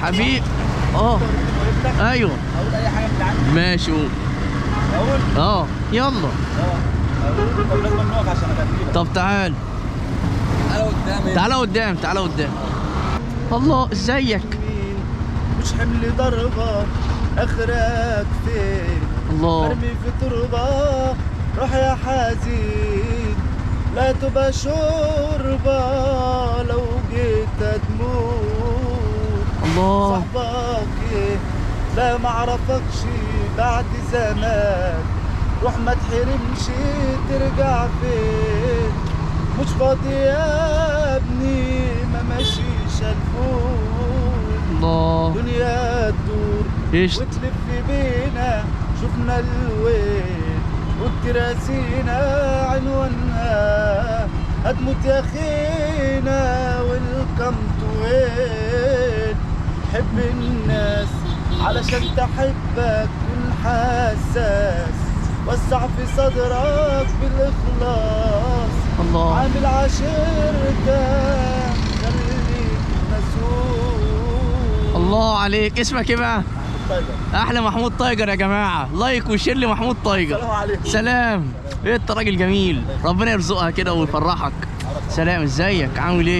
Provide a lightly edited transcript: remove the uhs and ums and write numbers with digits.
حبيب ايوه اقول اي حاجه من عندي. ماشي قول. اقول يلا اقول. طب لازم نقف عشان اغني. طب تعال تعالى قدام. تعالى قدام تعالى قدام. الله ازيك. مش حمل ضربة اخرك فين؟ الله ارمي في تربة روح يا حزين، لا تبقى شوربة لو جيت تموت. الله صاحبك ايه؟ لا معرفكش بعد زمان، روح ما تحرمش ترجع فين؟ مش فاضي يا ابني ما ماشيش الفوت. الله دنيا تدور ايش وتلف بينا، شفنا الويل والكراسينا عنوانها هتموت يا اخينا ويلكم تو وين. حب الناس علشان تحبك، كن حساس وسع في صدرك بالاخلاص. الله عامل عشيرتك خليك مسؤول. الله عليك. اسمك ايه بقى؟ طيب احلى محمود تايجر يا جماعه. لايك وشير لي محمود تايجر. السلام عليكم. سلام. ايه انت راجل جميل، ربنا يرزقها كده ويفرحك. سلام ازيك عامل ايه؟